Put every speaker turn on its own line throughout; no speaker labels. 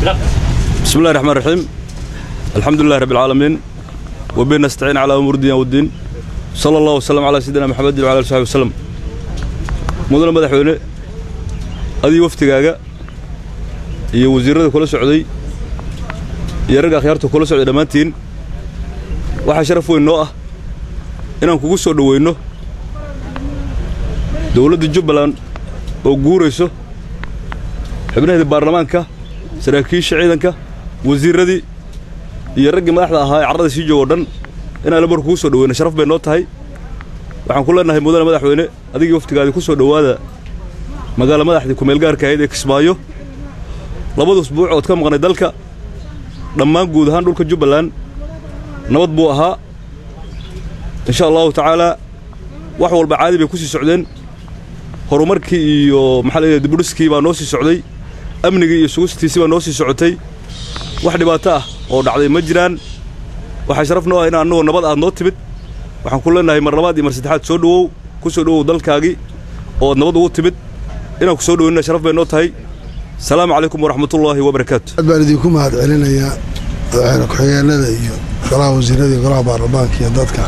بسم الله الرحمن الرحيم. الحمد لله رب العالمين وبه نستعين على أمور الدين والدين. صلى الله وسلم على سيدنا محمد وعلى آله وصحبه وسلم. مدن مدحوينه أدي وفتقاقة iyo wasiirada kula socday iyo rag akhyaarta kula socday dhamaantiin waxa sharaf weyn noo ah inaan kugu soo dhaweeyno dawladda Jubbaland oo guurayso xubnaha baarlamaanka saraakiisha ciidanka wasiiradii iyo rag madaxda ahaa ee carrada sii joogo dhan inaan la bar kugu soo dhaweeyno sharaf bay noo tahay waxaan ku leenahay mudane madaxweyne adigii waftigaadi ku soo dhawaada magaalada madaxda ku meel gaarka ah ee Kismaayo labada usbuuc oo ka maqnay dalka dhammaan guud ahaan dhulka Jubbaland nabad buu ahaa insha Allah ta'ala wax walba caadi bay ku sii socdeen horumarkii iyo maxalliga dibudhiskii baa noo sii socday amniga iyo sugustiisii baa noo sii socotay wax dhibaato ah oo dhacday ma jiraan waxa sharaf noo ah in aanu nabad aad noo timid waxaan ku leenahay mar labaad iyo mar saddexaad soo dhawow ku soo dhawow dalkaagi oo nabad ugu timid inaan ku soo dhaweeyno sharaf bay noo tahay. السلام عليكم ورحمة الله وبركاته.
أدبارديكم هاد علينا يا كحيانا ذا قراء وزيرة قراء باربانك يا دادك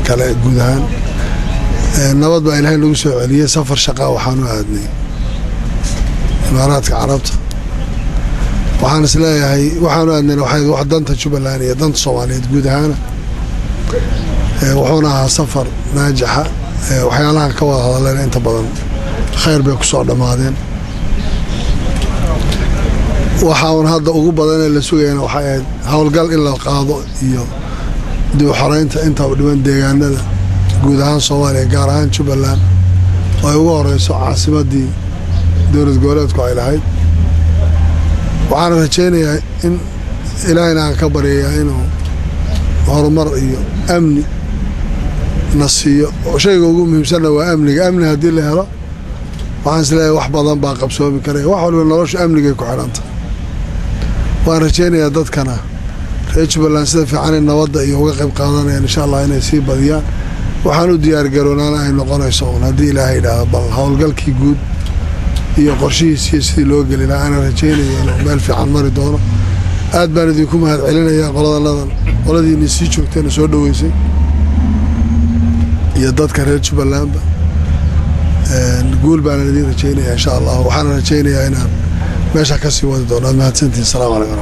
كلا جودهان نبض بقى الهين لوسع عليه سفر شقاء وحانو هادني إمارات عربت وحان سلايا هي وحانو هادني واحد دانتا جبلانية دانتا صومالية جودهان وحونا سفر ناجحة وحيالها كوا هذا لين انت بدن خير بيك صعد مادين waxaan hadda ugu badan la sugayna waxa hawlgal in la qaado iyo dib u xaraynta inta u dhiman deegaanada guud ahaan Soomaaliya gaar ahaan Jubbaland oo ugu horeyso caasimadii dowlad goboleedku ay lahayd waxaan rajaynayaa in ilaahayna ka bariyaa inuu horumar iyo amni nasiyo oo shayga ugu muhiimsan waa amniga hadii la helo waxaan isleeyahay wax badan baa qabsoomi karay wax walba nolosha amniga ku xiranta waan rajaynayaa dadkana reer Jubbaland sida fiican in nabadda iyo uga qayb qaadanayaan insha Allah inay sii badiyaan waxaan u diyaar garoonaana ay noqonayso hadii Ilaahay yiraahdo bal hawlgalkii guud iyo qorshihiisa sidii loo gali lahaa aan rajaynayaa inuu meel fiican mari doono aad baan idinku mahad celinayaa qoladiina sii joogteen soo dhaweysay iyo dadka reer Jubbaland guul baan idin rajaynayaa insha Allah waxaan rajaynayaa inaan meesha ka sii wadi doono mahadsantiin. Assalaamu calaykum.